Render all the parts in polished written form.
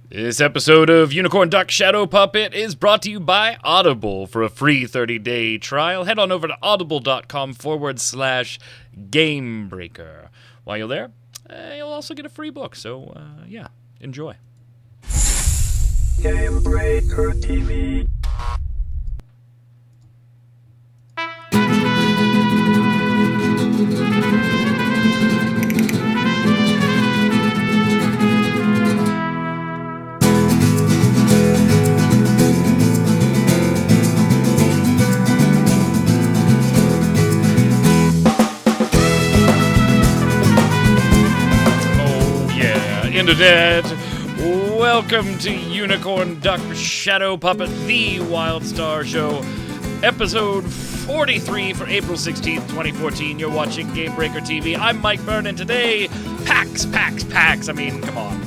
This episode of Unicornduck Shadow Puppet is brought to you by Audible. For a free 30-day trial, head on over to audible.com/GameBreaker. While you're there, you'll also get a free book, so yeah, enjoy. GameBreaker TV. Internet. Welcome to Unicornduck Shadow Puppet, the WildStar show, episode 43 for April 16th, 2014. You're watching GameBreaker TV. I'm Mike Byrne, and today, PAX. I mean, come on.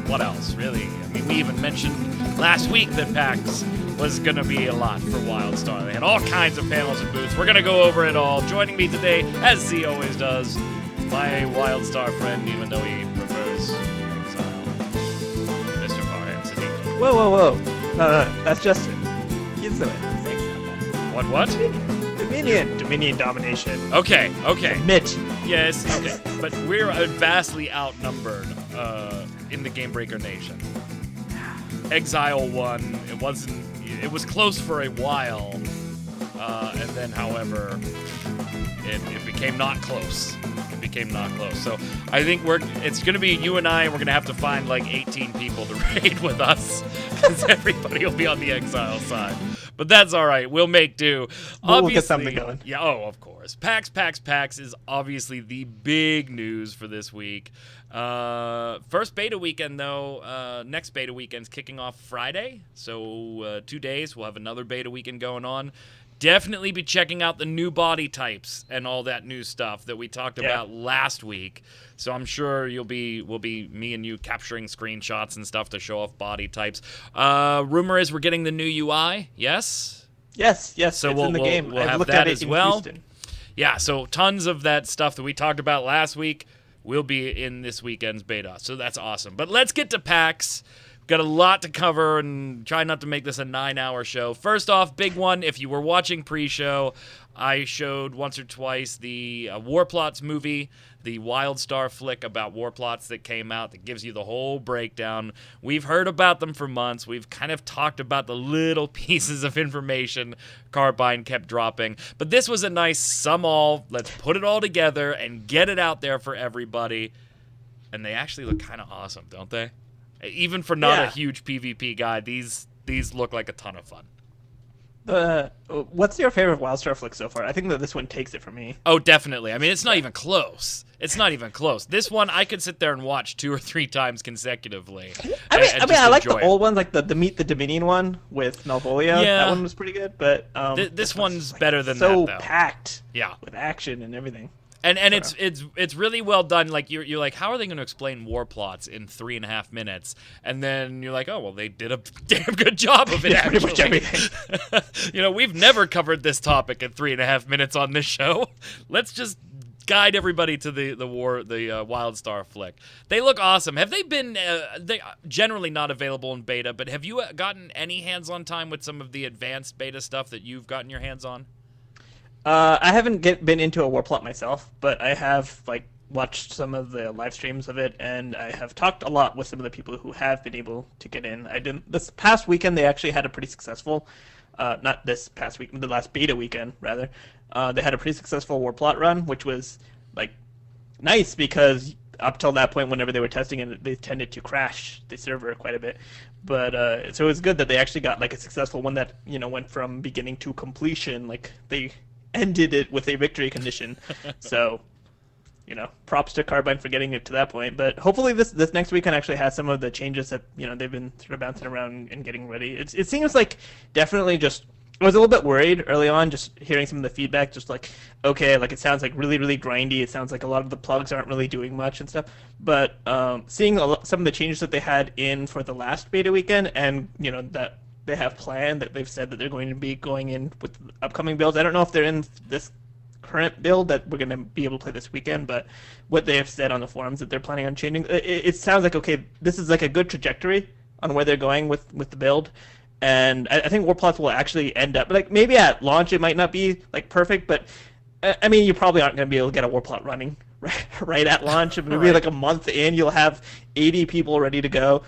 What else, really? I mean, we even mentioned last week that PAX was going to be a lot for WildStar. They had all kinds of panels and booths. We're going to go over it all. Joining me today, as he always does, my WildStar friend, even though he prefers Whoa. No, that's Justin. He's the one. What? Dominion domination. Okay. Mitch. Yes, okay. But we're vastly outnumbered in the GameBreaker Nation. Exile won. It was close for a while. And then, however, it became not close. So I think it's going to be you and I, and we're going to have to find like 18 people to raid with us, because everybody will be on the Exile side. But that's all right. We'll make do. We'll get something going. Yeah, of course. PAX is obviously the big news for this week. First beta weekend, though. Next beta weekend's kicking off Friday. So 2 days, we'll have another beta weekend going on. Definitely be checking out the new body types and all that new stuff that we talked about last week. So I'm sure we'll be me and you capturing screenshots and stuff to show off body types. Rumor is we're getting the new UI. Yes. Yes. So it's we'll, in the game. We'll I've have looked that at it as in well. Houston. Yeah. So tons of that stuff that we talked about last week will be in this weekend's beta. So that's awesome. But let's get to PAX. Got a lot to cover, and try not to make this a 9-hour show. First off, big one, if you were watching pre-show, I showed once or twice the War Plots movie, the WildStar flick about war plots that came out that gives you the whole breakdown. We've heard about them for months. We've kind of talked about the little pieces of information Carbine kept dropping. But this was a nice sum all. Let's put it all together and get it out there for everybody. And they actually look kind of awesome, don't they? Even for not a huge PvP guy, these look like a ton of fun. What's your favorite WildStar flick so far? I think that this one takes it for me. Oh, definitely. I mean, it's not even close. This one I could sit there and watch 2 or 3 times consecutively. I like the old ones, like the Meet the Dominion one with Malvolio. Yeah. That one was pretty good, but this one's better than so that, though. packed. Yeah. With action and everything. And it's really well done. Like you're like, how are they going to explain war plots in 3.5 minutes? And then you're like, oh well, they did a damn good job of it. Actually, pretty much everything. We've never covered this topic in 3.5 minutes on this show. Let's just guide everybody to the WildStar flick. They look awesome. Have they been? They generally not available in beta, but have you gotten any hands-on time with some of the advanced beta stuff that you've gotten your hands on? I haven't been into a war plot myself, but I have watched some of the live streams of it, and I have talked a lot with some of the people who have been able to get in. This past weekend. They actually had a pretty successful, not this past week, the last beta weekend rather. They had a pretty successful war plot run, which was nice because up till that point, whenever they were testing it, they tended to crash the server quite a bit. But so it was good that they actually got a successful one that went from beginning to completion. They ended it with a victory condition. So, props to Carbine for getting it to that point. But hopefully this next weekend actually has some of the changes that, they've been sort of bouncing around and getting ready. It seems like definitely just, I was a little bit worried early on, just hearing some of the feedback, just okay, it sounds really, really grindy. It sounds like a lot of the plugs aren't really doing much and stuff. But seeing some of the changes that they had in for the last beta weekend, and, that they have planned, that they've said that they're going to be going in with upcoming builds. I don't know if they're in this current build that we're going to be able to play this weekend, but what they have said on the forums that they're planning on changing, it sounds like, okay, this is a good trajectory on where they're going with the build. And I think war plots will actually end up like maybe at launch it might not be like perfect, but I mean you probably aren't going to be able to get a war plot running right at launch. Maybe Right. like a month in you'll have 80 people ready to go.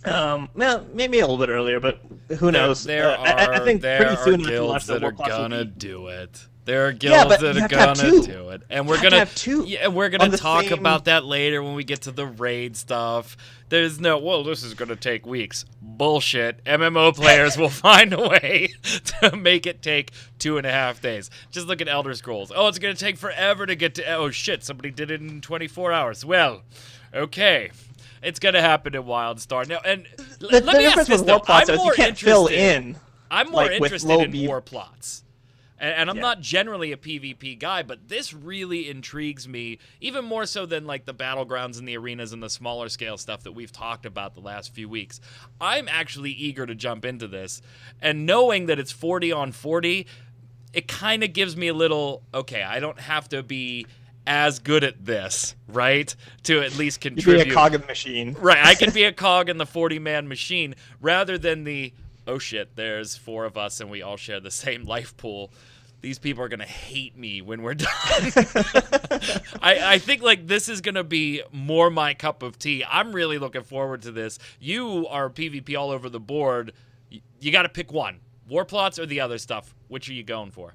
Well, maybe a little bit earlier, but who knows? I think pretty soon after launch, guilds the that are war plots will gonna be... do it. There are guilds but that you are have to have gonna two. do it, and we're You have to gonna have two yeah, we're on gonna the talk same- about that later when we get to the raid stuff. There's no, well, this is gonna take weeks. Bullshit. MMO players will find a way to make it take 2.5 days. Just look at Elder Scrolls. Oh, it's gonna take forever to get to. Oh shit, somebody did it in 24 hours. Well, okay. It's gonna happen in WildStar now, and let me ask difference this with war though. plots I'm is you more can't fill interested. in. I'm more like, with interested low in beat. war plots. And I'm Yeah. not generally a PvP guy, but this really intrigues me, even more so than like the battlegrounds and the arenas and the smaller scale stuff that we've talked about the last few weeks. I'm actually eager to jump into this, and knowing that it's 40 on 40, it kind of gives me a little, okay, I don't have to be as good at this, right? To at least You contribute. be a cog in the machine. Right, I can be a cog in the 40-man machine rather than the, oh shit, there's 4 of us and we all share the same life pool. These people are going to hate me when we're done. I think like this is going to be more my cup of tea. I'm really looking forward to this. You are PvP all over the board. You got to pick one. War plots or the other stuff. Which are you going for?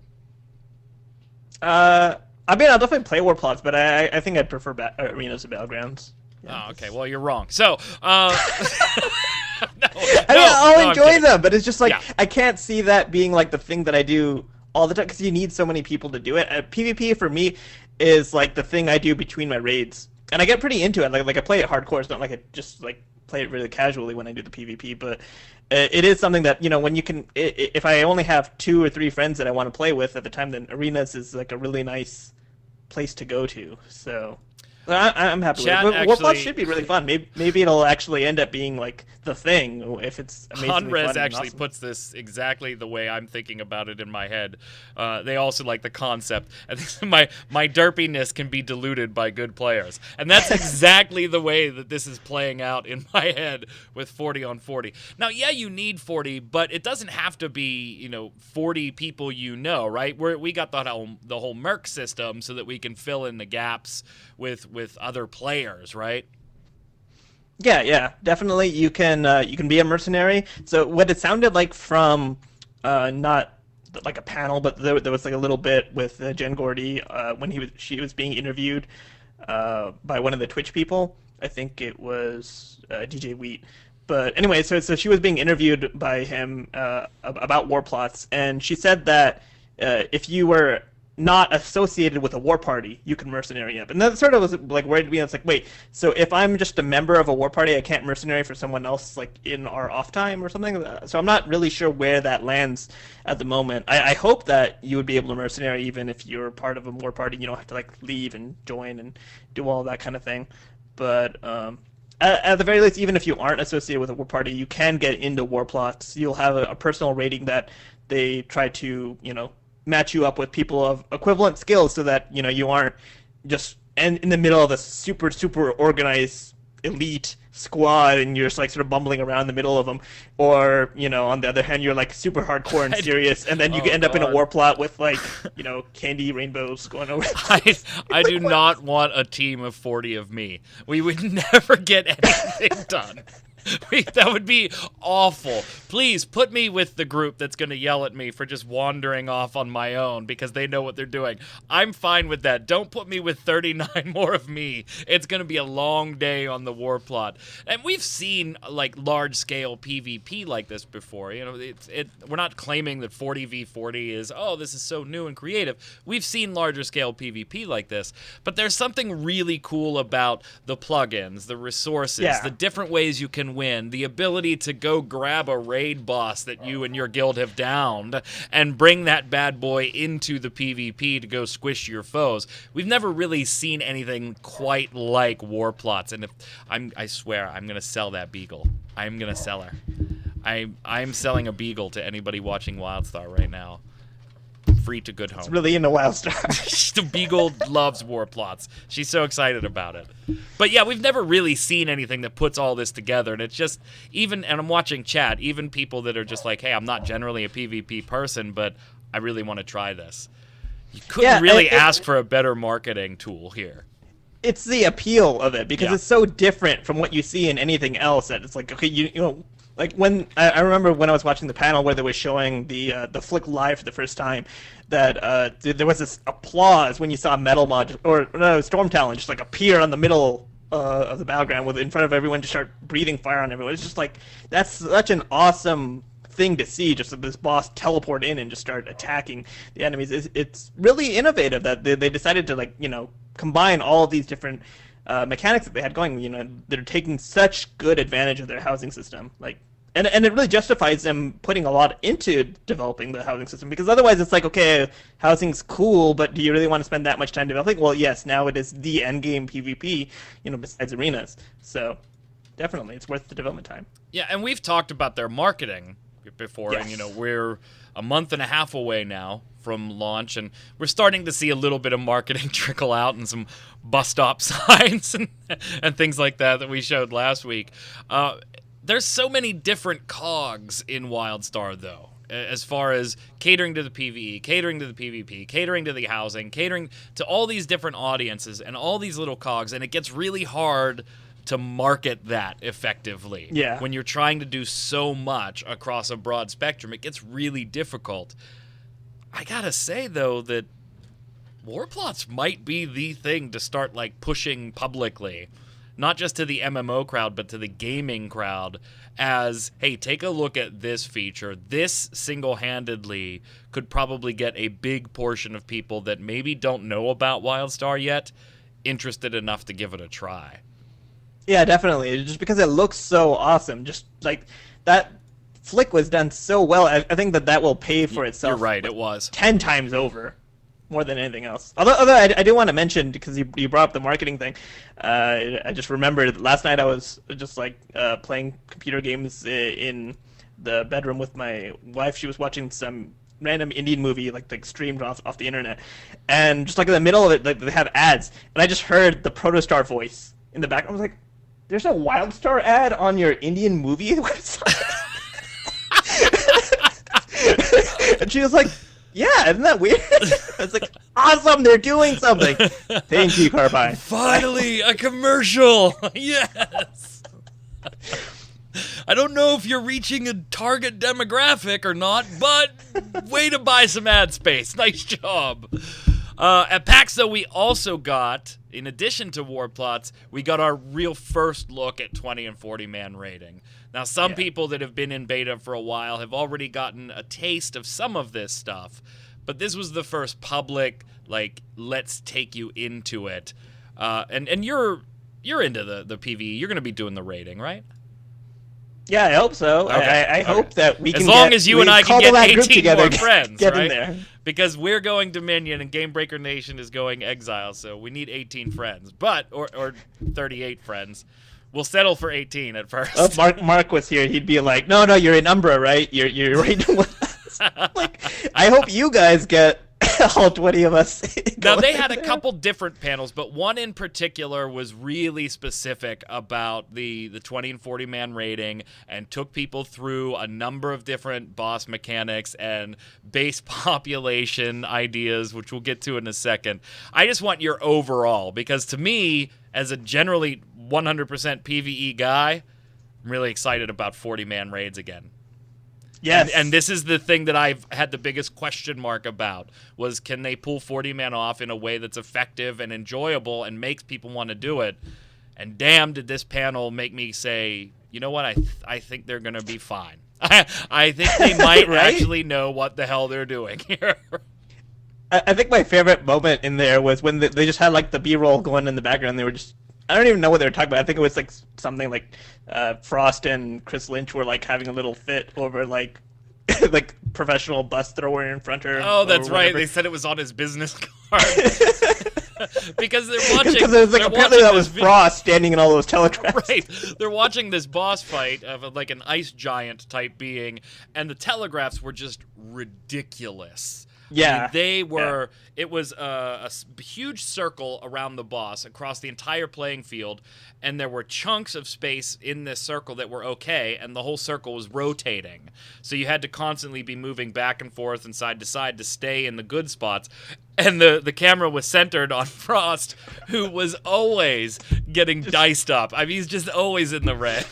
I mean, I'll definitely play war plots, but I think I'd prefer arenas to battlegrounds. Yeah, Oh, okay. Well, you're wrong. So, no, I mean, I'll I'm enjoy kidding. them, but it's just like Yeah. I can't see that being like the thing that I do all the time because you need so many people to do it. PvP for me is like the thing I do between my raids, and I get pretty into it. Like I play it hardcore. It's not like I just like play it really casually when I do the PvP, but it is something that when you can. If I only have 2 or 3 friends that I want to play with at the time, then arenas is like a really nice place to go to. So. I'm happy Chat with it. War plots actually- should be really fun. Maybe it'll actually end up being like the thing if it's amazingly Conrez fun and actually awesome. puts this exactly the way I'm thinking about it in my head. They also like the concept. I think my derpiness can be diluted by good players, and that's exactly the way that this is playing out in my head with 40 on 40. Now, yeah, you need 40, but it doesn't have to be 40 people right? We got the whole Merc system so that we can fill in the gaps with other players, right? Yeah, definitely. You can be a mercenary. So what it sounded like from not like a panel, but there was like a little bit with Jen Gordy when she was being interviewed by one of the Twitch people. I think it was DJ Wheat. But anyway, so she was being interviewed by him about war plots, and she said that if you were not associated with a war party, you can mercenary up. And that sort of was like worried me. It's like, wait, so if I'm just a member of a war party, I can't mercenary for someone else like in our off time or something? So I'm not really sure where that lands at the moment. I hope that you would be able to mercenary even if you're part of a war party. You don't have to like leave and join and do all that kind of thing. But at the very least, even if you aren't associated with a war party, you can get into war plots. You'll have a personal rating that they try to, match you up with people of equivalent skills so that, you aren't just in the middle of a super, super organized elite squad and you're just like sort of bumbling around in the middle of them. Or, on the other hand, you're like super hardcore and serious and then you end up in a war plot with like, candy rainbows going over. I do not want a team of 40 of me. We would never get anything done. That would be awful. Please put me with the group that's going to yell at me for just wandering off on my own because they know what they're doing. I'm fine with that. Don't put me with 39 more of me. It's going to be a long day on the war plot. And we've seen like large-scale PvP like this before. We're not claiming that 40v40 is, this is so new and creative. We've seen larger-scale PvP like this. But there's something really cool about the plugins, the resources, the different ways you can win, the ability to go grab a raid boss that you and your guild have downed and bring that bad boy into the PvP to go squish your foes. We've never really seen anything quite like war plots, and I swear I'm gonna sell that beagle. I'm gonna sell her. I'm selling a beagle to anybody watching WildStar right now. free to good home. It's really into WildStar. The Beagle loves war plots. She's so excited about it. But yeah, we've never really seen anything that puts all this together. And it's just, and I'm watching chat, even people that are just like, hey, I'm not generally a PvP person, but I really want to try this. You couldn't really ask for a better marketing tool here. It's the appeal of it, because it's so different from what you see in anything else that it's like, okay, you know, like when I remember when I was watching the panel where they were showing the Flick live for the first time, that there was this applause when you saw Metal Mod or no, Storm Talon just like appear on the middle of the battleground in front of everyone to start breathing fire on everyone. It's just like, that's such an awesome thing to see, just this boss teleport in and just start attacking the enemies. It's really innovative that they decided to, like, you know, combine all of these different mechanics that they had going. You know, they're taking such good advantage of their housing system, like, and it really justifies them putting a lot into developing the housing system, because otherwise it's like, okay, housing's cool, but do you really want to spend that much time developing? Well, yes, now it is the end game PvP, you know, besides arenas. So definitely it's worth the development time. Yeah, and we've talked about their marketing before, yes. And you know, we're a month and a half away now from launch, and we're starting to see a little bit of marketing trickle out and some bus stop signs and things like that we showed last week. There's so many different cogs in WildStar, though, as far as catering to the PvE, catering to the PvP, catering to the housing, catering to all these different audiences and all these little cogs, and it gets really hard to market that effectively. Yeah. When you're trying to do so much across a broad spectrum, it gets really difficult. I gotta say, though, that Warplots might be the thing to start, like, pushing publicly. Not just to the MMO crowd, but to the gaming crowd as, hey, take a look at this feature. This single-handedly could probably get a big portion of people that maybe don't know about WildStar yet interested enough to give it a try. Yeah, definitely. Just because it looks so awesome. Just like that flick was done so well. I think that will pay for itself. You're right, it was 10 times over, more than anything else. Although I do want to mention, because you brought up the marketing thing, I just remembered last night I was just like playing computer games in the bedroom with my wife. She was watching some random Indian movie like streamed off the internet, and just like in the middle of it, like, they have ads, and I just heard the Protostar voice in the back. I was like, there's a WildStar ad on your Indian movie website? And she was like, yeah, isn't that weird? I was like, awesome, they're doing something. Thank you, Carbine. Finally, a commercial. Yes. I don't know if you're reaching a target demographic or not, but way to buy some ad space. Nice job. At PAX, though, we also got, in addition to Warplots, we got our real first look at 20 and 40-man raiding. Now, some people that have been in beta for a while have already gotten a taste of some of this stuff, but this was the first public, like, let's take you into it. And you're into the PvE. You're going to be doing the raiding, right? Yeah, I hope so. Okay. I hope that we can as long as you and I can get 18 more friends, get right? in there. Because we're going Dominion and GameBreaker Nation is going Exile, so we need 18 friends, or 38 friends. We'll settle for 18 at first. If Mark was here, he'd be like, "No, you're in Umbra, right? You're right." Like, I hope you guys get all 20 of us. Now, they had a couple different panels, but one in particular was really specific about the 20 and 40-man raiding and took people through a number of different boss mechanics and base population ideas, which we'll get to in a second. I just want your overall, because to me, as a generally 100% PvE guy, I'm really excited about 40-man raids again. Yes. And this is the thing that I've had the biggest question mark about, was can they pull 40-man off in a way that's effective and enjoyable and makes people want to do it? And damn, did this panel make me say, you know what, I think they're going to be fine. I think they might right? actually know what the hell they're doing here. I think my favorite moment in there was when they just had like the B-roll going in the background. They were just, I don't even know what they were talking about. I think it was like something like Frost and Chris Lynch were like having a little fit over like like professional bus thrower in front of. Oh, that's right. They said it was on his business card. Because they're watching. Because it was like apparently that was Frost standing in all those telegraphs. Right. They're watching this boss fight of like an ice giant type being, and the telegraphs were just ridiculous. Yeah. I mean, they were. It was a huge circle around the boss across the entire playing field, and there were chunks of space in this circle that were okay, and the whole circle was rotating. So you had to constantly be moving back and forth and side to side to stay in the good spots. And the camera was centered on Frost, who was always getting diced up. I mean, he's just always in the red.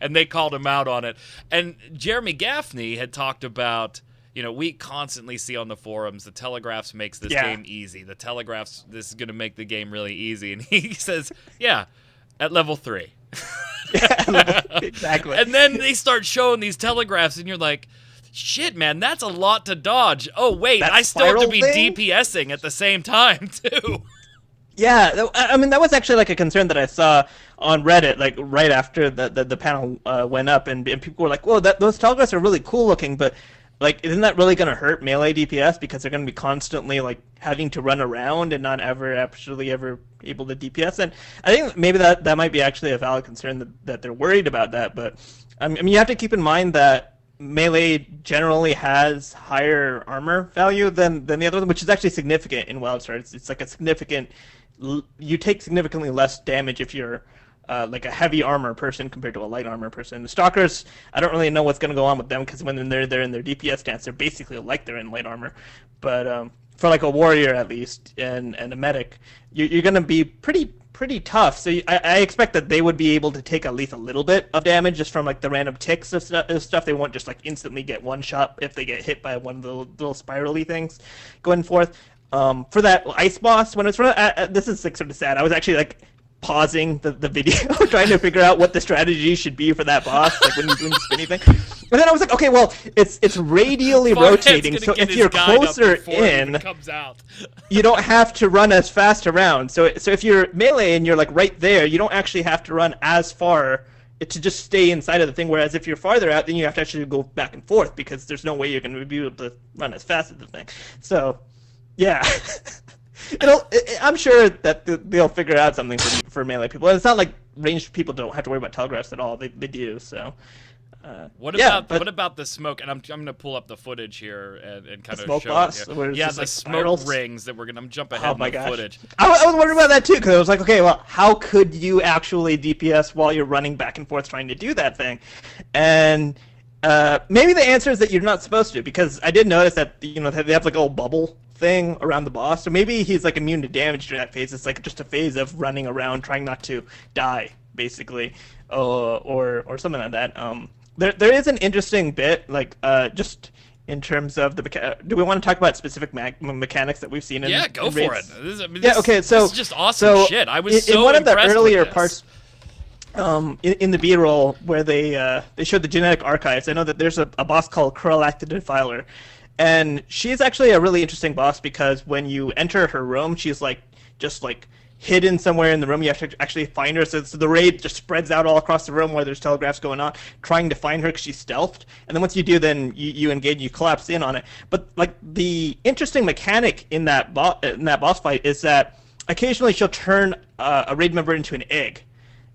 And they called him out on it. And Jeremy Gaffney had talked about, we constantly see on the forums, the Telegraphs makes this game easy. The Telegraphs, this is going to make the game really easy. And he says, yeah, at level 3. Exactly. And then they start showing these Telegraphs, and you're like, shit, man, that's a lot to dodge. Oh, wait, that I still have to be thing? DPSing at the same time, too. Yeah, I mean, that was actually like a concern that I saw on Reddit, like right after the panel went up, and people were like, "Whoa, those telegraphs are really cool looking, but like, isn't that really going to hurt melee DPS because they're going to be constantly like having to run around and not actually ever able to DPS?" And I think maybe that might be actually a valid concern that they're worried about that. But I mean, you have to keep in mind that melee generally has higher armor value than the other one, which is actually significant in WildStar. It's like a significant. You take significantly less damage if you're like a heavy armor person compared to a light armor person. The Stalkers, I don't really know what's going to go on with them because when they're in their DPS stance, they're basically like they're in light armor. But for like a warrior at least and a medic, you're going to be pretty tough. So I expect that they would be able to take at least a little bit of damage just from like the random ticks of stuff. They won't just like instantly get one shot if they get hit by one of the little spirally things going forth. For that ice boss, when it's this is like sort of sad. I was actually like pausing the video trying to figure out what the strategy should be for that boss, like when you're doing the spinny thing. And then I was like, okay, well, it's radially rotating, so if you're closer in, comes out. you don't have to run as fast around. So if you're melee and you're like right there, you don't actually have to run as far to just stay inside of the thing. Whereas if you're farther out, then you have to actually go back and forth because there's no way you're going to be able to run as fast as the thing. So. Yeah, I'm sure that they'll figure out something for melee people. And it's not like ranged people don't have to worry about telegraphs at all. They do. So. What about the smoke? And I'm gonna pull up the footage here and kind of show boss, it here. Yeah, the like smoke spirals? rings that I'm jump ahead in the footage. I was wondering about that too because I was like, okay, well, how could you actually DPS while you're running back and forth trying to do that thing? And maybe the answer is that you're not supposed to, because I did notice that they have like a little bubble thing around the boss, so maybe he's like immune to damage during that phase. It's like just a phase of running around trying not to die, basically, or something like that. There is an interesting bit, like just in terms of the do we want to talk about specific mechanics that we've seen in go in for raids? it. Okay, so this is just awesome shit. I was in one of the impressed earlier with this. parts. In the B-roll where they showed the genetic archives, I know that there's a boss called Correlacted Defiler, and she's actually a really interesting boss because when you enter her room, she's like just like hidden somewhere in the room. You have to actually find her, so the raid just spreads out all across the room where there's telegraphs going on, trying to find her because she's stealthed. And then once you do, then you engage, you collapse in on it. But like the interesting mechanic in that boss fight is that occasionally she'll turn a raid member into an egg.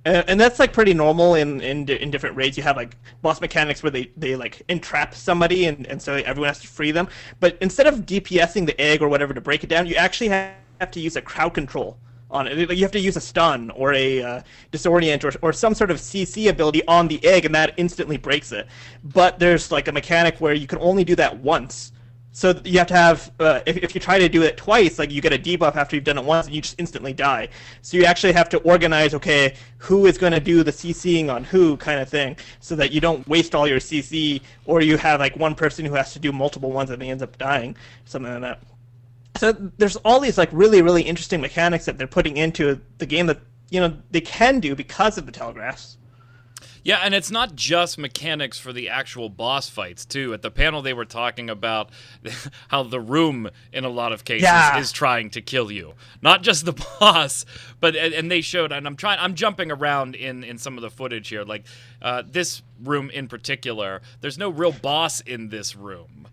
And that's like pretty normal in different raids. You have like boss mechanics where they like entrap somebody and so everyone has to free them. But instead of DPSing the egg or whatever to break it down, you actually have to use a crowd control on it. You have to use a stun or a disorient or some sort of CC ability on the egg, and that instantly breaks it. But there's like a mechanic where you can only do that once. So you have to have, if you try to do it twice, like you get a debuff after you've done it once and you just instantly die. So you actually have to organize, okay, who is going to do the CCing on who kind of thing, so that you don't waste all your CC, or you have like one person who has to do multiple ones and they ends up dying, something like that. So there's all these like really, really interesting mechanics that they're putting into the game that, they can do because of the telegraphs. Yeah, and it's not just mechanics for the actual boss fights, too. At the panel, they were talking about how the room, in a lot of cases, is trying to kill you. Not just the boss, but and they showed, and I'm jumping around in some of the footage here. Like, this room in particular, there's no real boss in this room.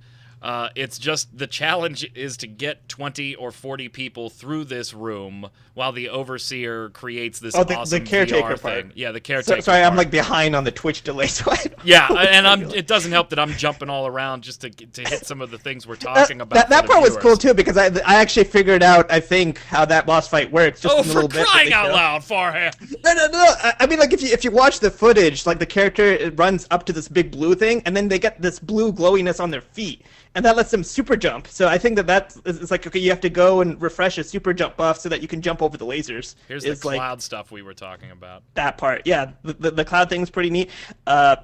It's just the challenge is to get 20 or 40 people through this room while the overseer creates this awesome the caretaker VR part. thing. Yeah, the caretaker. Sorry, part. I'm like behind on the Twitch delay, so yeah, and it doesn't help that I'm jumping all around just to hit some of the things we're talking about. That part was cool too because I actually figured out I think how that boss fight works. Just in a for little bit crying out loud, Farhan! No. I mean, like if you watch the footage, like the character runs up to this big blue thing, and then they get this blue glowiness on their feet, and that lets them super jump. So I think it's like, okay, you have to go and refresh a super jump buff so that you can jump over the lasers. Here's the cloud stuff we were talking about. That part, yeah. The cloud thing's pretty neat.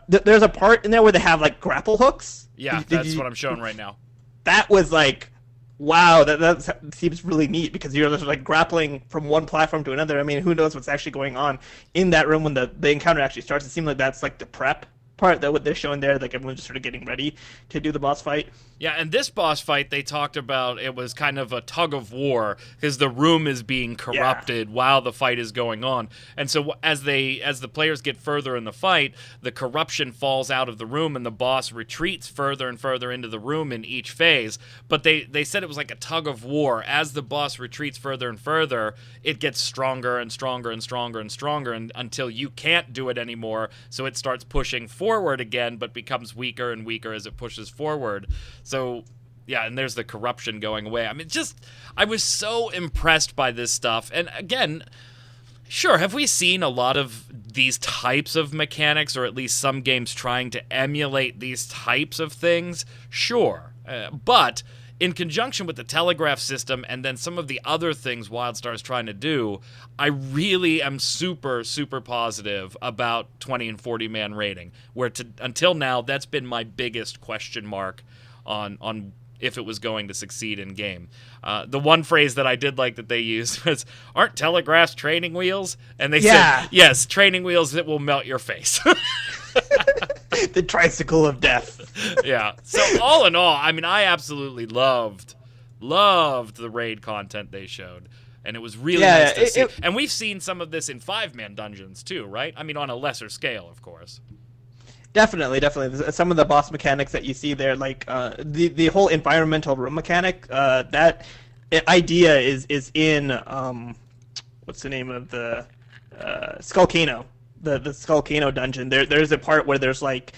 There's a part in there where they have like grapple hooks. Yeah, that's what I'm showing right now. That was like, wow, that seems really neat because you're just like grappling from one platform to another. I mean, who knows what's actually going on in that room when the encounter actually starts. It seemed like that's like the prep part that what they're showing there, like everyone's just sort of getting ready to do the boss fight. Yeah, and this boss fight they talked about, it was kind of a tug of war because the room is being corrupted while the fight is going on. And so as the players get further in the fight, the corruption falls out of the room and the boss retreats further and further into the room in each phase. But they said it was like a tug of war. As the boss retreats further and further, it gets stronger and stronger and stronger and stronger until you can't do it anymore. So it starts pushing forward again, but becomes weaker and weaker as it pushes forward. So, yeah, and there's the corruption going away. I mean, I was so impressed by this stuff. And again, sure, have we seen a lot of these types of mechanics, or at least some games trying to emulate these types of things? Sure. But in conjunction with the telegraph system and then some of the other things WildStar is trying to do, I really am super, super positive about 20 and 40 man rating, where until now, that's been my biggest question mark on if it was going to succeed in game. The one phrase that I did like that they used was, aren't telegraphs training wheels? And they said, yes, training wheels that will melt your face. The tricycle of death. Yeah. So all in all, I mean, I absolutely loved the raid content they showed. And it was really nice to see. And we've seen some of this in 5-man dungeons too, right? I mean, on a lesser scale, of course. Definitely. Some of the boss mechanics that you see there, like the whole environmental room mechanic, that idea is in what's the name of the Skullcano, the Skullcano dungeon. There's a part where there's like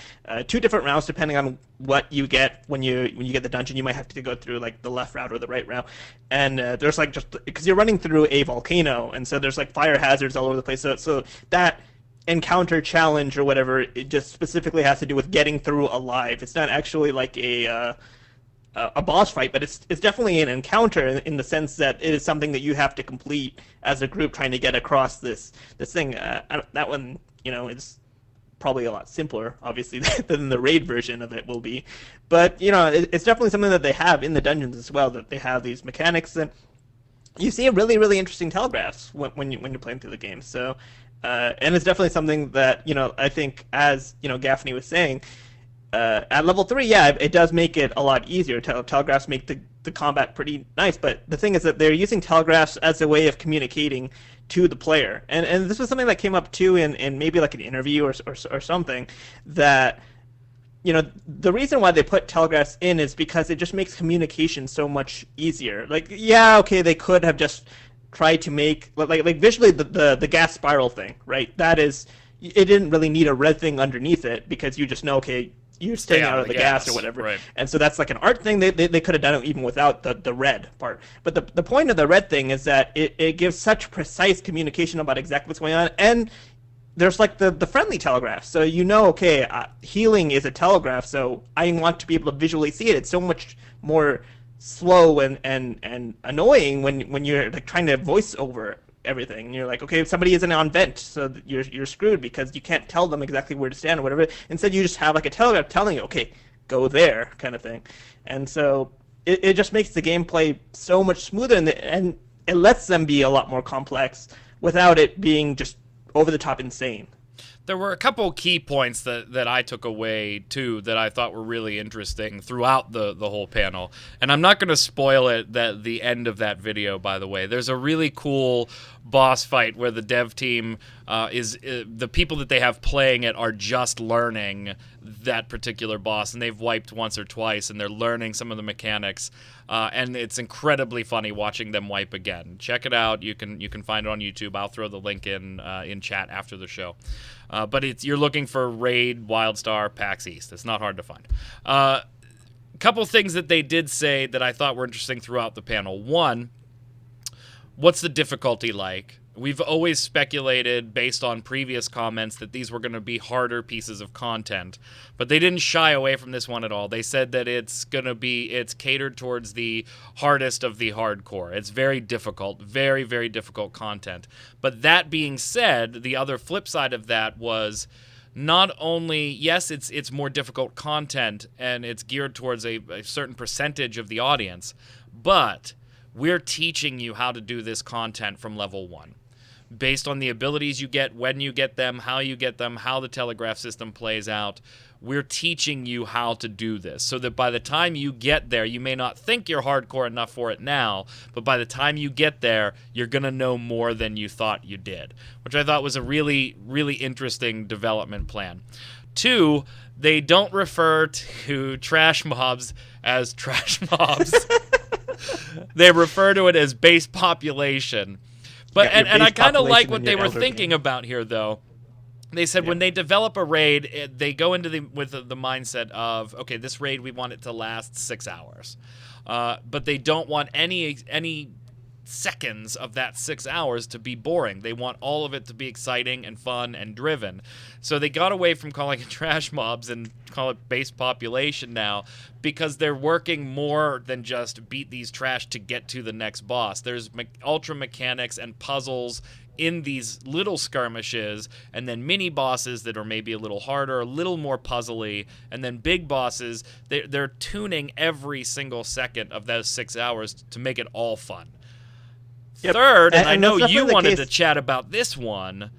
2 different routes depending on what you get when you get the dungeon. You might have to go through like the left route or the right route, and there's like just because you're running through a volcano, and so there's like fire hazards all over the place. So that encounter challenge or whatever, it just specifically has to do with getting through alive. It's not actually like a boss fight, but it's definitely an encounter in the sense that it is something that you have to complete as a group trying to get across this thing. That one, is probably a lot simpler, obviously, than the raid version of it will be. But it's definitely something that they have in the dungeons as well. That they have these mechanics, and you see a really, really interesting telegraphs when you're playing through the game. So. And it's definitely something that, I think, as, Gaffney was saying, at level 3, yeah, it does make it a lot easier. Telegraphs make the combat pretty nice, but the thing is that they're using telegraphs as a way of communicating to the player. And this was something that came up, too, in maybe like an interview or something, that, the reason why they put telegraphs in is because it just makes communication so much easier. Like, yeah, okay, they could have just try to make like visually the gas spiral thing, right? That is, it didn't really need a red thing underneath it because you just know, okay, you're staying out of the gas or whatever. Right. And so that's like an art thing. They could have done it even without the red part. But the point of the red thing is that it gives such precise communication about exactly what's going on. And there's like the friendly telegraph. So okay, healing is a telegraph, so I want to be able to visually see it. It's so much more slow and annoying when you're like trying to voice over everything, and you're like, okay, if somebody isn't on vent, so you're screwed because you can't tell them exactly where to stand or whatever. Instead, you just have like a telegraph telling you, okay, go there, kind of thing. And so it just makes the gameplay so much smoother, and it lets them be a lot more complex without it being just over the top insane. There were a couple key points that I took away, too, that I thought were really interesting throughout the whole panel. And I'm not going to spoil it, the end of that video, by the way. There's a really cool boss fight where the dev team the people that they have playing it are just learning that particular boss, and they've wiped once or twice, and they're learning some of the mechanics. And it's incredibly funny watching them wipe again. Check it out. You can find it on YouTube. I'll throw the link in chat after the show. But you're looking for Raid, WildStar, PAX East. It's not hard to find. Couple things that they did say that I thought were interesting throughout the panel. One, what's the difficulty like? We've always speculated, based on previous comments, that these were going to be harder pieces of content, but they didn't shy away from this one at all. They said that it's catered towards the hardest of the hardcore. It's very difficult, very, very difficult content. But that being said, the other flip side of that was not only, yes, it's more difficult content, and it's geared towards a certain percentage of the audience, but we're teaching you how to do this content from level 1. Based on the abilities you get, when you get them, how the telegraph system plays out, we're teaching you how to do this. So that by the time you get there, you may not think you're hardcore enough for it now, but by the time you get there, you're going to know more than you thought you did, which I thought was a really, really interesting development plan. 2, they don't refer to trash mobs as trash mobs. They refer to it as base population. But and I kind of like what they were thinking about here, though. They said when they develop a raid, they go into with the mindset of, okay, this raid, we want it to last 6 hours. But they don't want any seconds of that 6 hours to be boring. They want all of it to be exciting and fun and driven. So they got away from calling it trash mobs and call it base population now, because they're working more than just beat these trash to get to the next boss. There's ultra mechanics and puzzles in these little skirmishes, and then mini bosses that are maybe a little harder, a little more puzzly, and then big bosses. They're tuning every single second of those 6 hours to make it all fun. Yep. Third, and I know you wanted to chat about this one,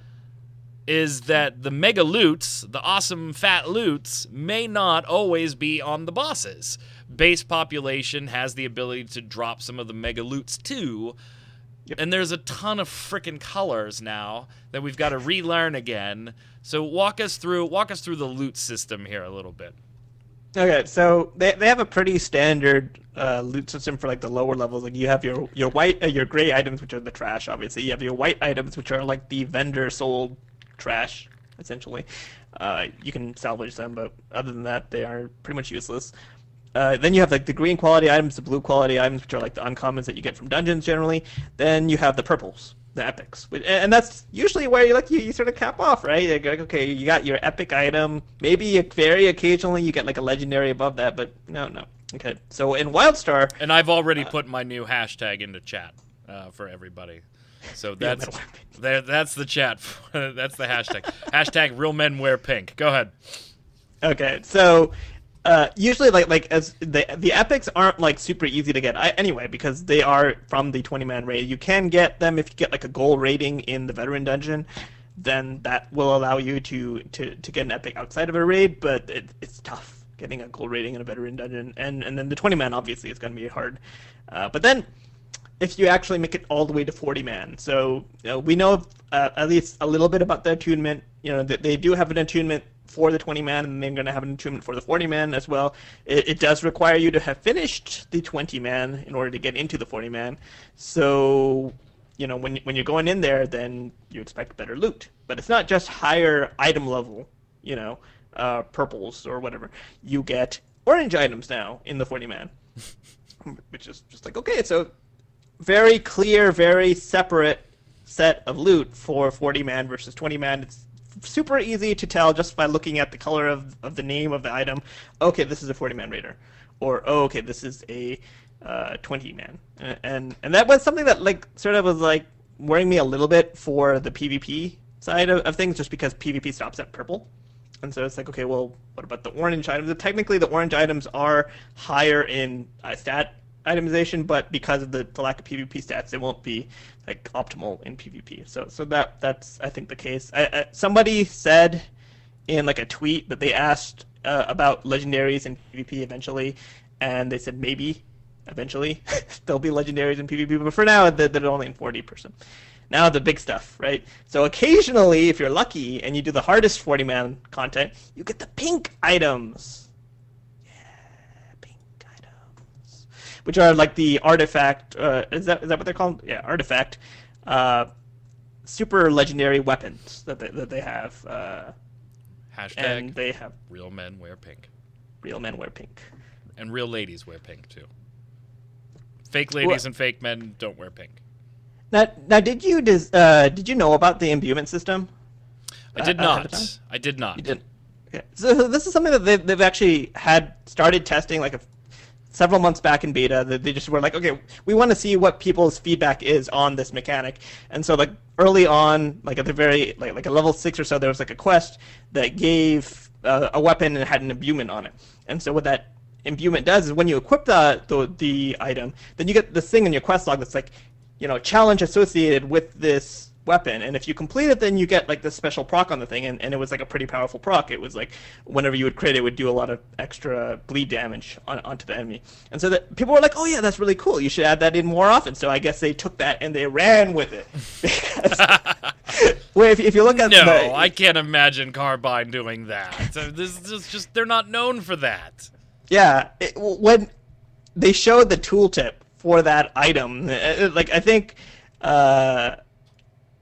is that the mega loots, the awesome fat loots, may not always be on the bosses. Base population has the ability to drop some of the mega loots too. Yep. And there's a ton of freaking colors now that we've got to relearn again. So walk us through the loot system here a little bit. Okay, so they have a pretty standard loot system for like the lower levels. Like you have your white, your gray items, which are the trash. Obviously, you have your white items, which are like the vendor sold trash, essentially. You can salvage them, but other than that, they are pretty much useless. Then you have like the green quality items, the blue quality items, which are like the uncommons that you get from dungeons generally. Then you have the purples, the epics, and that's usually where you sort of cap off, right? Like, okay, you got your epic item. Maybe very occasionally you get like a legendary above that, but no. Okay, so in WildStar, and I've already put my new hashtag into chat for everybody. So that's the chat. That's the hashtag. Hashtag real men wear pink. Go ahead. Okay, so usually like as the epics aren't like super easy to get anyway, because they are from the 20-man raid. You can get them if you get like a gold rating in the veteran dungeon. Then that will allow you to get an epic outside of a raid, but it's tough getting a gold rating in a veteran dungeon. And then the 20-man obviously is going to be hard. But then if you actually make it all the way to 40-man, so we know at least a little bit about the attunement. They do have an attunement for the 20-man, and they're going to have an attunement for the 40-man as well. It does require you to have finished the 20-man in order to get into the 40-man. So, when you're going in there, then you expect better loot. But it's not just higher item level, purples or whatever. You get orange items now in the 40-man, which is just like, okay, so very clear, very separate set of loot for 40-man versus 20-man. It's super easy to tell just by looking at the color of the name of the item. Okay, this is a 40-man raider, or okay, this is a 20-man, and that was something that like sort of was like worrying me a little bit for the PvP side of things, just because PvP stops at purple, and so it's like, okay, well, what about the orange items? Technically, the orange items are higher in stat itemization, but because of the lack of PvP stats, it won't be like optimal in PvP. So that's I think the case. Somebody said in like a tweet that they asked about legendaries in PvP eventually, and they said maybe eventually there'll be legendaries in PvP, but for now they're only in 40%. Now the big stuff, right? So occasionally, if you're lucky and you do the hardest 40-man content, you get the pink items. Yeah, pink items, which are like the artifact. Is that what they're called? Yeah, artifact. Super legendary weapons that they have. Hashtag. And they have real men wear pink. Real men wear pink. And real ladies wear pink too. Fake ladies and fake men don't wear pink. Now, did you know about the imbuement system? I did not. I did not. You didn't. Yeah. So this is something that they've actually started testing like several months back in beta. That they just were like, okay, we want to see what people's feedback is on this mechanic. And so like early on, like at the very like a level 6 or so, there was like a quest that gave a weapon and had an imbuement on it. And so what that imbuement does is when you equip the item, then you get this thing in your quest log that's like, challenge associated with this weapon, and if you complete it, then you get like this special proc on the thing, and it was like a pretty powerful proc. It was like whenever you would crit, it would do a lot of extra bleed damage onto the enemy, and so that people were like, oh yeah, that's really cool, you should add that in more often. So I guess they took that and they ran with it. Because well, if you look at I can't imagine Carbine doing that. This is just they're not known for that. Yeah, when they showed the tooltip for that item, like I think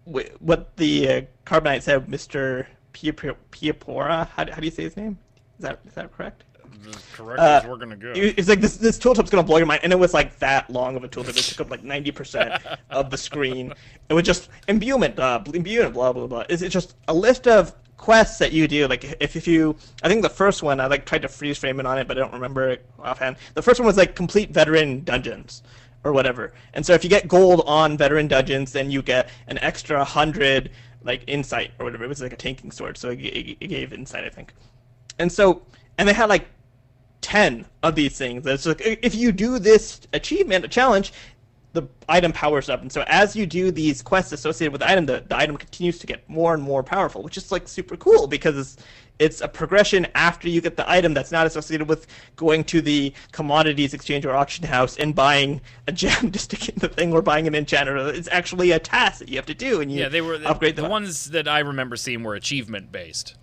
what the Carbonite said, Mr. Piapora, how do you say his name? Is that correct? As correct as we're gonna go. It's like this tooltip's gonna blow your mind, and it was like that long of a tooltip. It took up like 90% of the screen. It was just imbuement, blah blah blah. It's just a list of quests that you do. Like if you, I think the first one I like tried to freeze frame it on it, but I don't remember it offhand. The first one was like complete veteran dungeons or whatever. And so if you get gold on veteran dungeons, then you get an extra 100 like insight or whatever. It was like a tanking sword, so it gave insight, I think. And they had like 10 of these things. It's like if you do this achievement, a challenge, the item powers up. And so as you do these quests associated with the item, the item continues to get more and more powerful, which is like super cool because it's a progression after you get the item that's not associated with going to the commodities exchange or auction house and buying a gem to stick in the thing or buying an enchanter. It's actually a task that you have to do, and you upgrade the ones that I remember seeing were achievement based.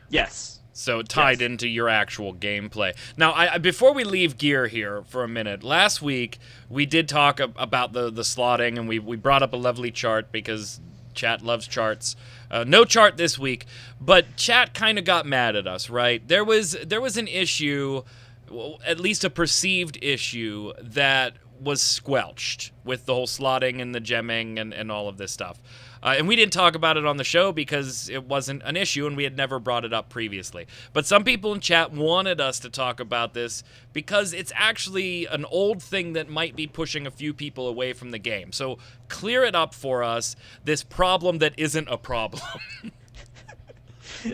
Yes. So it tied into your actual gameplay. Now, before we leave gear here for a minute, last week we did talk about the slotting, and we brought up a lovely chart because chat loves charts. No chart this week, but chat kind of got mad at us, right? There was an issue, at least a perceived issue, that was squelched with the whole slotting and the gemming and all of this stuff. And we didn't talk about it on the show because it wasn't an issue and we had never brought it up previously. But some people in chat wanted us to talk about this because it's actually an old thing that might be pushing a few people away from the game. So clear it up for us, this problem that isn't a problem.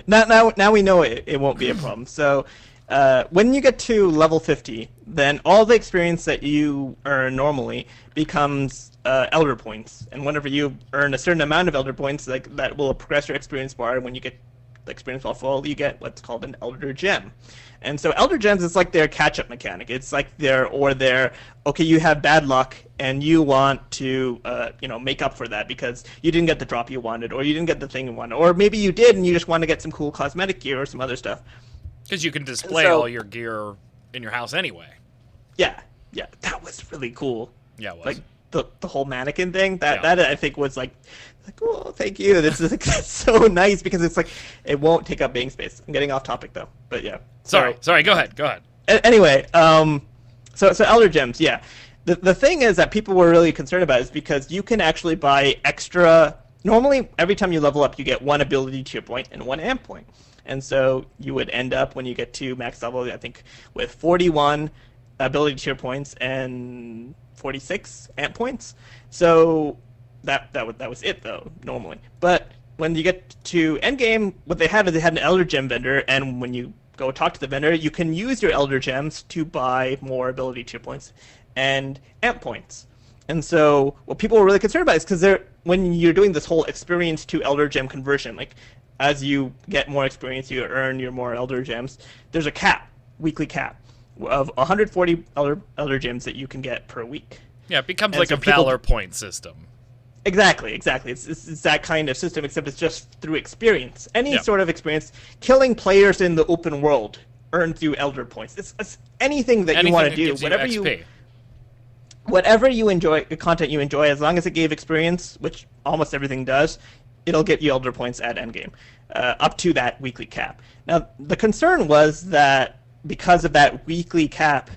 Now we know it won't be a problem. So when you get to level 50, then all the experience that you earn normally becomes elder points, and whenever you earn a certain amount of elder points, like that will progress your experience bar, and when you get the experience bar full, you get what's called an elder gem. And so elder gems is like their catch-up mechanic. It's like okay, you have bad luck and you want to make up for that because you didn't get the drop you wanted, or you didn't get the thing you wanted, or maybe you did and you just want to get some cool cosmetic gear or some other stuff. Because you can display all your gear in your house anyway. Yeah, that was really cool. Yeah, it was. Like the whole mannequin thing, that I think was like, oh, thank you. This is that's so nice because it's like it won't take up bank space. I'm getting off topic though, but yeah. Sorry. Go ahead. Anyway, so elder gems, yeah. The thing is that people were really concerned about is because you can actually buy extra. Normally, every time you level up, you get one ability tier point and one amp point. And so you would end up, when you get to max level, I think, with 41 ability tier points and 46 amp points. So that was it, though, normally. But when you get to endgame, what they had is they had an elder gem vendor, and when you go talk to the vendor, you can use your elder gems to buy more ability tier points and amp points. And so what people were really concerned about is because when you're doing this whole experience to Elder Gem conversion, like as you get more experience, you earn your more Elder Gems. There's a cap, weekly cap, of 140 Elder Gems that you can get per week. Yeah, it becomes And like so a people- Valor point system. Exactly. It's that kind of system, except it's just through experience. Any Yeah. sort of experience, killing players in the open world earns you Elder points. It's anything that you want to do, gives whatever XP. whatever you enjoy, the content you enjoy, as long as it gave experience, which almost everything does, it'll get you Elder points at endgame, up to that weekly cap. Now, the concern was that because of that weekly cap,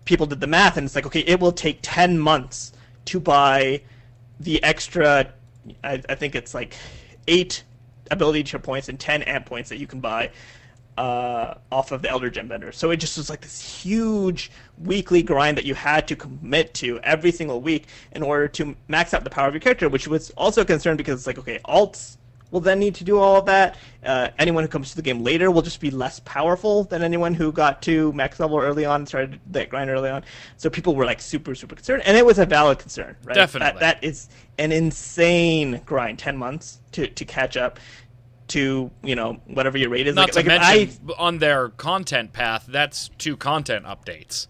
people did the math, and it's like, okay, it will take 10 months to buy the extra, I think it's like 8 ability tier points and 10 amp points that you can buy off of the Elder Gem vendor. So it just was like this huge weekly grind that you had to commit to every single week in order to max out the power of your character, which was also a concern because it's like, okay, alts will then need to do all of that. Anyone who comes to the game later will just be less powerful than anyone who got to max level early on and started that grind early on. So people were like super concerned, and it was a valid concern, right? Definitely. That is an insane grind, 10 months to catch up to, whatever your rate is. Not to if mention, on their content path, that's 2 content updates.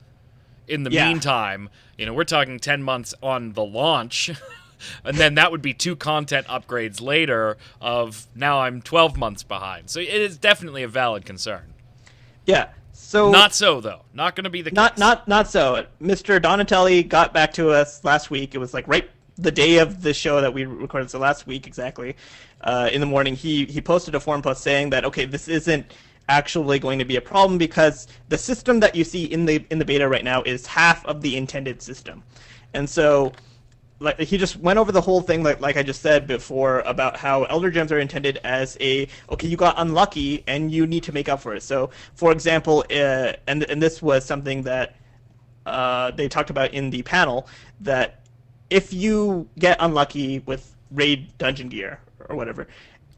In the Yeah. meantime, we're talking 10 months on the launch, and then that would be 2 content upgrades later of now I'm 12 months behind. So it is definitely a valid concern. Yeah. So Not so, though. Not going to be the case. Not so. Mr. Donatelli got back to us last week. It was like right the day of the show that we recorded, so last week exactly. In the morning, he posted a forum post saying that, okay, this isn't actually going to be a problem because the system that you see in the beta right now is half of the intended system. And so like he just went over the whole thing like I just said before about how Elder Gems are intended as okay, you got unlucky and you need to make up for it. So for example, and this was something that they talked about in the panel, that if you get unlucky with raid dungeon gear or whatever,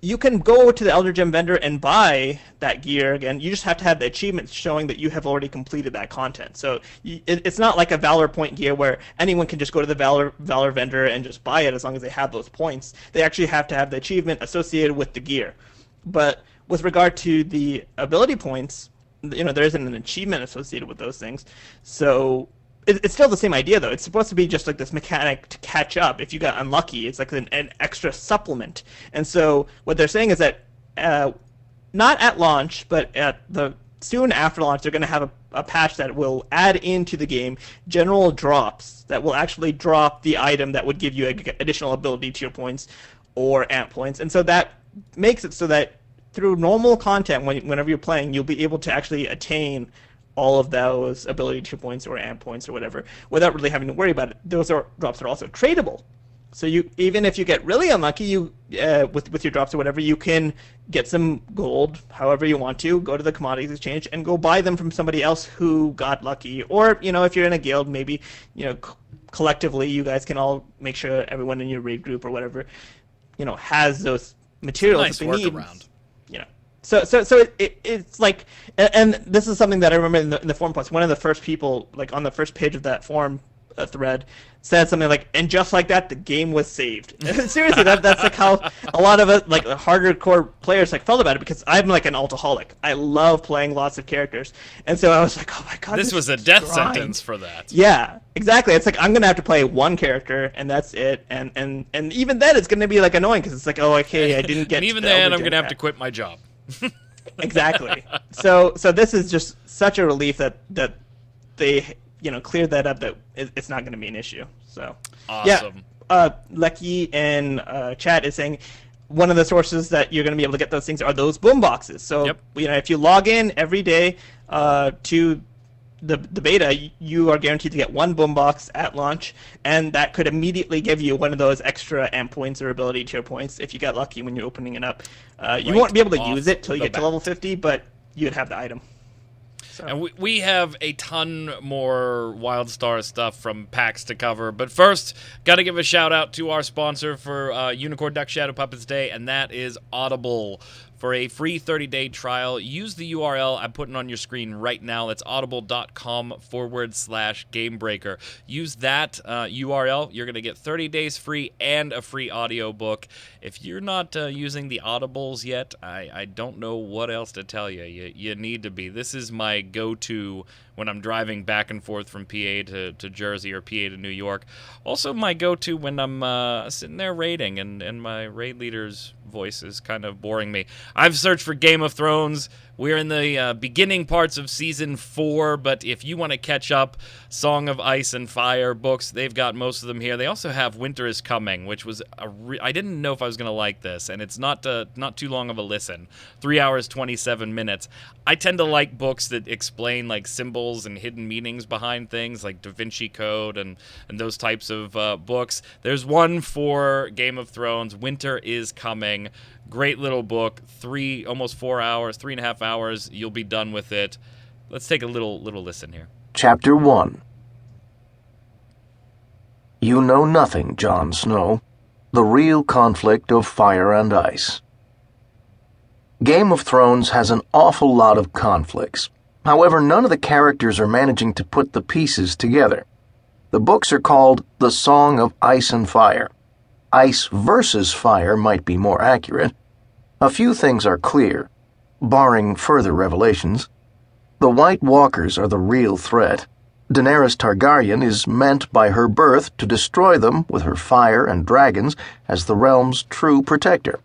you can go to the Elder Gem vendor and buy that gear again. You just have to have the achievements showing that you have already completed that content. So it's not like a Valor point gear where anyone can just go to the Valor vendor and just buy it as long as they have those points. They actually have to have the achievement associated with the gear. But with regard to the ability points, there isn't an achievement associated with those things. So it's still the same idea, though. It's supposed to be just like this mechanic to catch up. If you got unlucky, it's like an extra supplement. And so what they're saying is that not at launch, but soon after launch, they're going to have a patch that will add into the game general drops that will actually drop the item that would give you additional ability tier points or amp points. And so that makes it so that through normal content, whenever you're playing, you'll be able to actually attain all of those ability tier points or amp points or whatever without really having to worry about it. Those drops are also tradable. So even if you get really unlucky, with your drops or whatever, you can get some gold however you want to, go to the commodities exchange and go buy them from somebody else who got lucky. Or, if you're in a guild, maybe, collectively you guys can all make sure everyone in your raid group or whatever, has those materials Nice that they need. workaround. So it's like, and this is something that I remember in the forum post. One of the first people, like on the first page of that forum thread, said something like, "And just like that, the game was saved." Seriously, that's like how a lot of us, like harder core players, like felt about it. Because I'm like an altaholic. I love playing lots of characters, and so I was like, "Oh my god, This was a death grind." sentence for that. Yeah, exactly. It's like I'm gonna have to play one character, and that's it. And even then, it's gonna be like annoying because it's like, oh, okay, I didn't get. And even to the then, Elder I'm Gem going to have yet. to quit my job. Exactly. So this is just such a relief that they cleared that up, that it's not going to be an issue. So Awesome. Yeah, Lecky in chat is saying one of the sources that you're going to be able to get those things are those boom boxes. So Yep. if you log in every day to the beta, you are guaranteed to get one boom box at launch, and that could immediately give you one of those extra amp points or ability tier points if you get lucky when you're opening it up. You won't be able to off use it till you the get to bat. level 50, but you'd have the item. So. And we have a ton more WildStar stuff from PAX to cover. But first, got to give a shout out to our sponsor for UNICORNDUCK Shadow Puppets Day, and that is Audible. for a free 30-day trial. Use the URL I'm putting on your screen right now. That's audible.com/GameBreaker. Use that URL. You're going to get 30 days free and a free audiobook. If you're not using the Audibles yet, I don't know what else to tell you. You need to be. This is my go-to when I'm driving back and forth from PA to Jersey or PA to New York. Also my go-to when I'm sitting there raiding and my raid leader's voice is kind of boring me. I've searched for Game of Thrones. We're in the beginning parts of Season 4, but if you want to catch up, Song of Ice and Fire books, they've got most of them here. They also have Winter is Coming, which was I didn't know if I was going to like this, and it's not too long of a listen. 3 hours, 27 minutes. I tend to like books that explain like symbols and hidden meanings behind things, like Da Vinci Code and those types of books. There's one for Game of Thrones, Winter is Coming. Great little book, almost 4 hours, 3.5 hours. You'll be done with it. Let's take a little listen here. Chapter 1. You know nothing, Jon Snow. The real conflict of fire and ice. Game of Thrones has an awful lot of conflicts. However, none of the characters are managing to put the pieces together. The books are called The Song of Ice and Fire. Ice versus fire might be more accurate. A few things are clear, barring further revelations. The White Walkers are the real threat. Daenerys Targaryen is meant by her birth to destroy them with her fire and dragons as the realm's true protector.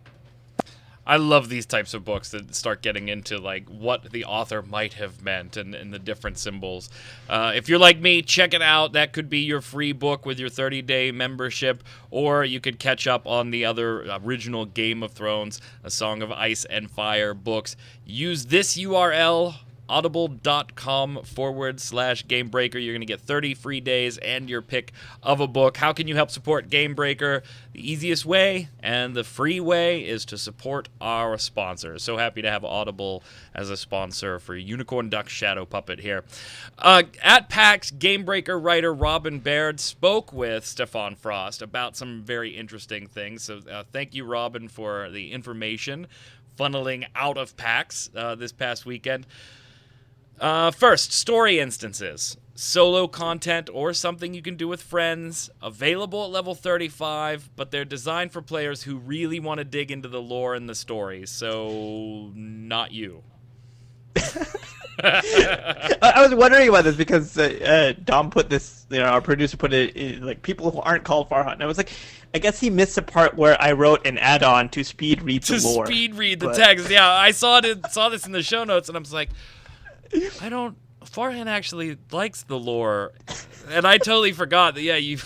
I love these types of books that start getting into like what the author might have meant and the different symbols. If you're like me, check it out. That could be your free book with your 30-day membership, or you could catch up on the other original Game of Thrones, A Song of Ice and Fire books. Use this URL, audible.com/GameBreaker. You're going to get 30 free days and your pick of a book. How can you help support GameBreaker? The easiest way and the free way is to support our sponsors. So happy to have Audible as a sponsor for UNICORNDUCK Shadow Puppet here. At PAX, GameBreaker writer Robin Baird spoke with Stefan Frost about some very interesting things. So thank you, Robin, for the information funneling out of PAX this past weekend. First, story instances. Solo content or something you can do with friends. Available at level 35, but they're designed for players who really want to dig into the lore and the story. So, not you. I was wondering about this because Dom put this, our producer put it in, like, people who aren't called Farhat. And I was like, I guess he missed the part where I wrote an add-on to speed read the lore. To speed read the text. Yeah, I saw this in the show notes, and I was like, Farhan actually likes the lore, and I totally forgot that. Yeah, you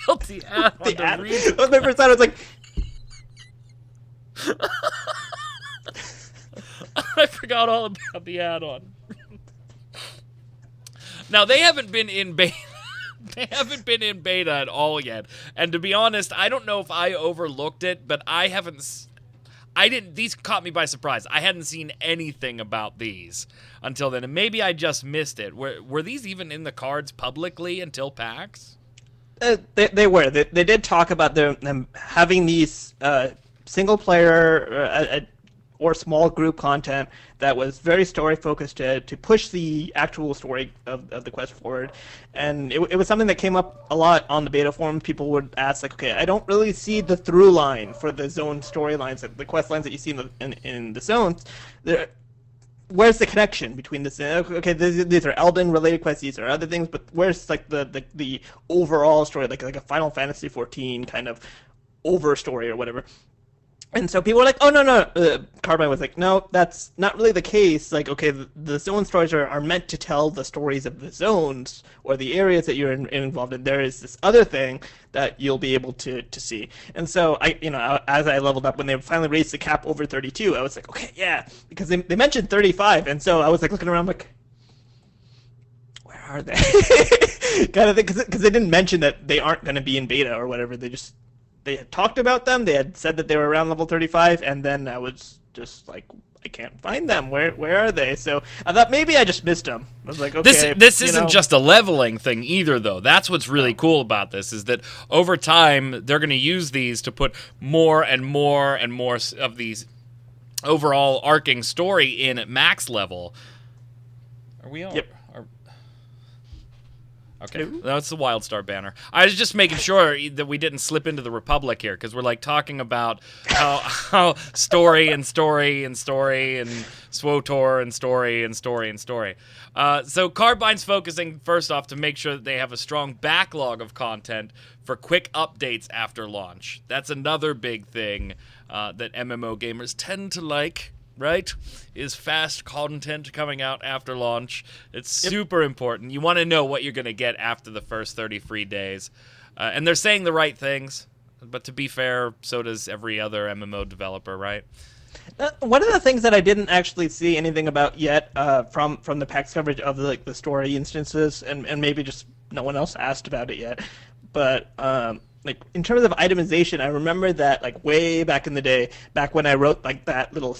built the add-on to read. That was my first time. I was like, I forgot all about the add-on. Now they haven't been in beta. They haven't been in beta at all yet, and to be honest, I don't know if I overlooked it, but I didn't. These caught me by surprise. I hadn't seen anything about these until then, and maybe I just missed it. Were these even in the cards publicly until PAX? They were. They did talk about them having these single-player or small group content that was very story-focused to push the actual story of the quest forward. And it was something that came up a lot on the beta forum. People would ask, like, okay, I don't really see the through line for the zone storylines, the quest lines that you see in the zones. Where's the connection between this? Okay, these are Elden-related quests, these are other things, but where's like the overall story, like a Final Fantasy 14 kind of over story or whatever? And so people were like, oh, no. Carbine was like, no, that's not really the case. Like, okay, the zone stories are meant to tell the stories of the zones or the areas that you're involved in. There is this other thing that you'll be able to see. And so, as I leveled up, when they finally raised the cap over 32, I was like, okay, yeah. Because they mentioned 35. And so I was like looking around like, where are they? Kind of thing. Because they didn't mention that they aren't going to be in beta or whatever. They had talked about them. They had said that they were around level 35, and then I was just like, I can't find them. Where are they? So I thought maybe I just missed them. I was like, okay. This isn't just a leveling thing either, though. That's what's really cool about this, is that over time they're going to use these to put more and more and more of these overall arcing story in at max level. Are we all? Yep. Okay, that's the WildStar banner. I was just making sure that we didn't slip into the Republic here, because we're like talking about how story and story and story and SWOTOR and story and story and story. So Carbine's focusing first off to make sure that they have a strong backlog of content for quick updates after launch. That's another big thing that MMO gamers tend to like. Right? Is fast content coming out after launch. It's super important. You want to know what you're going to get after the first 30 free days. And they're saying the right things. But to be fair, so does every other MMO developer, right? One of the things that I didn't actually see anything about yet from the PAX coverage of the story instances, and maybe just no one else asked about it yet, but like in terms of itemization, I remember that like way back in the day, back when I wrote like that little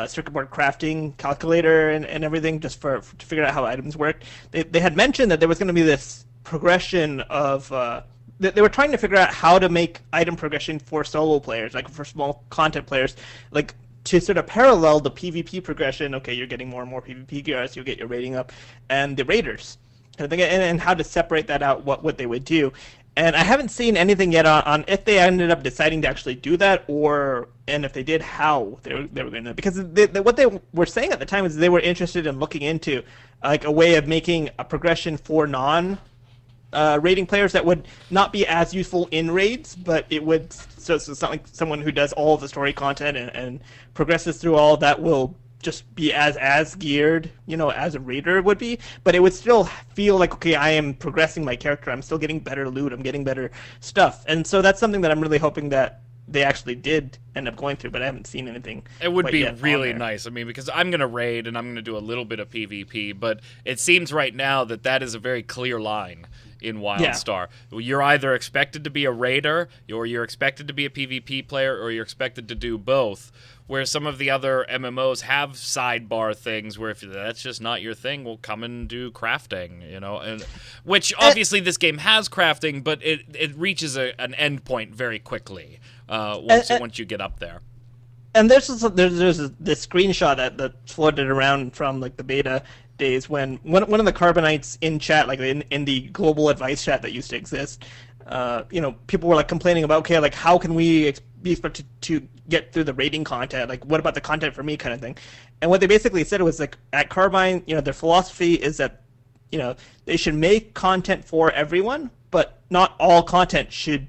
circuit board crafting calculator and everything just to figure out how items worked. They had mentioned that there was going to be this progression of they were trying to figure out how to make item progression for solo players, like for small content players, like to sort of parallel the PvP progression. Okay, you're getting more and more PvP gear as you get your rating up, and the raiders kind of thing, and how to separate that out, what they would do. And I haven't seen anything yet on if they ended up deciding to actually do that, and if they did, how they were going to. Because what they were saying at the time is they were interested in looking into like a way of making a progression for raiding players that would not be as useful in raids, but it would so it's not like someone who does all of the story content and progresses through all that will just be as geared, as a raider would be, but it would still feel like, okay, I am progressing my character, I'm still getting better loot, I'm getting better stuff. And so that's something that I'm really hoping that they actually did end up going through, but I haven't seen anything. It would be really nice. I mean, because I'm going to raid and I'm going to do a little bit of PvP, but it seems right now that is a very clear line in WildStar. Yeah. You're either expected to be a raider, or you're expected to be a PvP player, or you're expected to do both. Where some of the other MMOs have sidebar things where if that's just not your thing, we'll come and do crafting, and which obviously this game has crafting, but it reaches an end point very quickly once you get up there. And there's this screenshot that floated around from like the beta days when one of the Carbonites in chat, like in the global advice chat that used to exist, people were like complaining about, okay, like how can we be expected to get through the rating content? Like, what about the content for me, kind of thing? And what they basically said was like at Carbine, their philosophy is that they should make content for everyone, but not all content should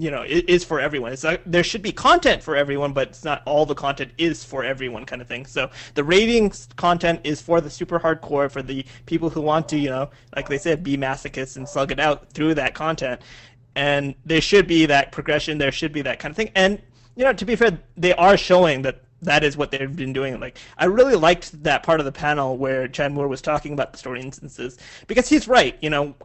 is for everyone. It's like, there should be content for everyone, but it's not all the content is for everyone, kind of thing. So the ratings content is for the super hardcore, for the people who want to, like they said, be masochists and slug it out through that content. And there should be that progression. There should be that kind of thing. And, to be fair, they are showing that is what they've been doing. Like, I really liked that part of the panel where Chad Moore was talking about the story instances, because he's right.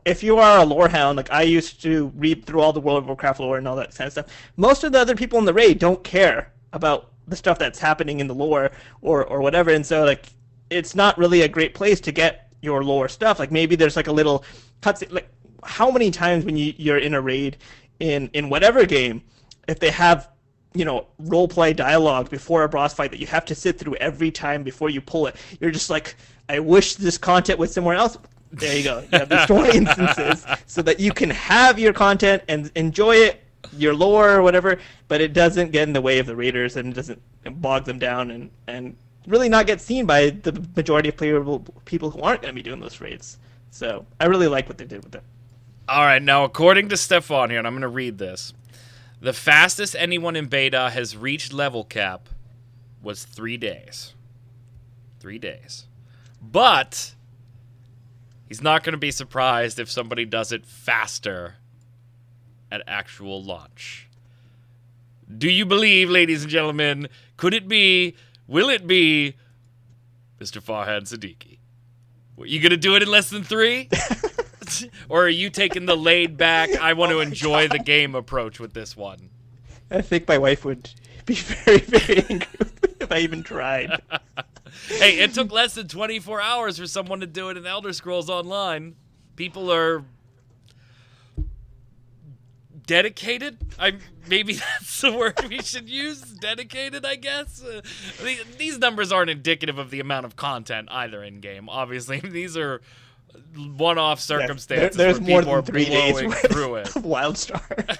If you are a lore hound, like I used to read through all the World of Warcraft lore and all that kind of stuff, most of the other people in the raid don't care about the stuff that's happening in the lore or whatever. And so, like, it's not really a great place to get your lore stuff. Like, maybe there's like a little cutscene. Like, how many times when you're in a raid in whatever game, if they have role play dialogue before a boss fight that you have to sit through every time before you pull it, you're just like, I wish this content was somewhere else. There you go. You have the story instances so that you can have your content and enjoy it, your lore or whatever, but it doesn't get in the way of the raiders and it doesn't bog them down and really not get seen by the majority of playable people who aren't going to be doing those raids. So I really like what they did with it. All right, now according to Stefan here, and I'm going to read this, the fastest anyone in beta has reached level cap was 3 days. 3 days. But he's not going to be surprised if somebody does it faster at actual launch. Do you believe, ladies and gentlemen, will it be Mr. Farhad Siddiqui? Are you going to do it in less than 3? Or are you taking the laid back, I want to enjoy the game approach with this one? I think my wife would be very, very angry if I even tried. Hey, it took less than 24 hours for someone to do it in Elder Scrolls Online. People are dedicated. Maybe that's the word we should use. Dedicated, I guess. These numbers aren't indicative of the amount of content either in game. Obviously, these are one-off circumstances. There's where more people than 3 days blowing worth through it. of WildStar.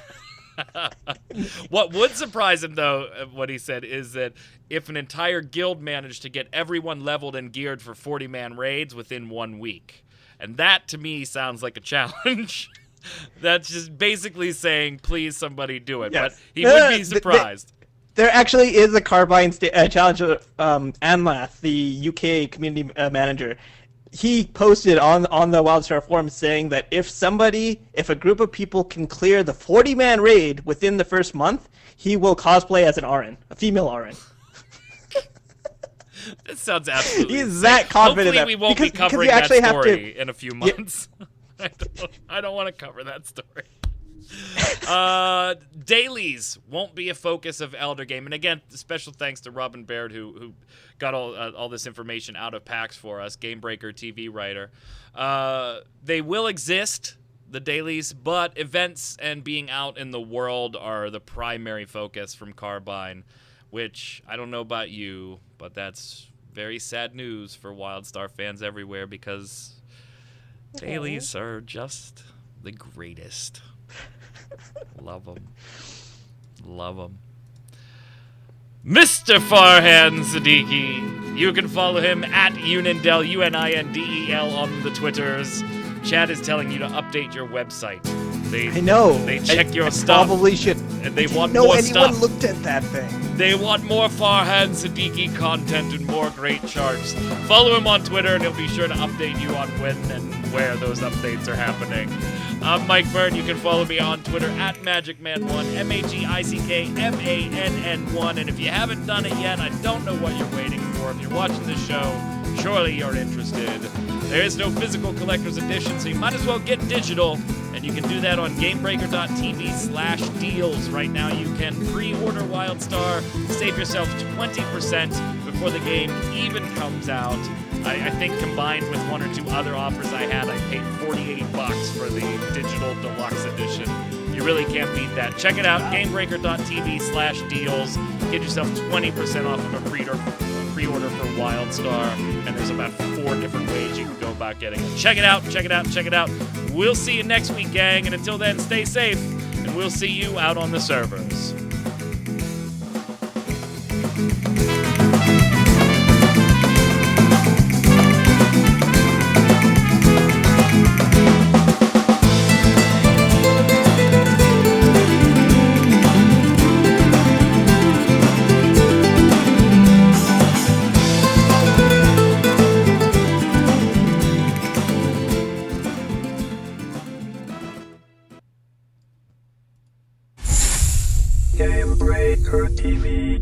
What would surprise him, though, what he said, is that if an entire guild managed to get everyone leveled and geared for 40-man raids within 1 week. And that, to me, sounds like a challenge. That's just basically saying, please, somebody do it. Yes. But he would be surprised. There actually is a Carbine challenge. Anlath, the UK community manager, he posted on the WildStar forum saying that if a group of people can clear the 40-man raid within the first month, he will cosplay as an RN, a female RN. This sounds absolutely He's insane. that confident. Hopefully we won't be covering that story in a few months. I don't want to cover that story. Dailies won't be a focus of Elder Game. And again, special thanks to Robin Baird, who got all this information out of PAX for us, GameBreaker TV writer. They will exist, the dailies, but events and being out in the world are the primary focus from Carbine, which I don't know about you, but that's very sad news for WildStar fans everywhere because dailies are just the greatest. Love them. Love them. Mr. Farhan Siddiqui. You can follow him at Unindel, UNINDEL on the Twitters. Chad is telling you to update your website. I know. They check your stuff. Probably should. And they want know more anyone stuff. looked at that thing. They want more Farhan Siddiqui content and more great charts. Follow him on Twitter, and he'll be sure to update you on when and where those updates are happening. I'm Mike Byrne. You can follow me on Twitter at MagicMan1, MAGICKMANN1. And if you haven't done it yet, I don't know what you're waiting for. If you're watching this show, surely you're interested. There is no physical collector's edition, so you might as well get digital. And you can do that on GameBreaker.tv/deals. Right now you can pre-order WildStar, save yourself 20% before the game even comes out. I think combined with one or two other offers I had, I paid $48 for the digital deluxe edition. You really can't beat that. Check it out, GameBreaker.tv/deals. Get yourself 20% off of a pre-order for WildStar, and there's about 4 different ways you can go about getting it. Check it out, check it out, check it out. We'll see you next week, gang, and until then, stay safe, and we'll see you out on the servers. GameBreaker TV.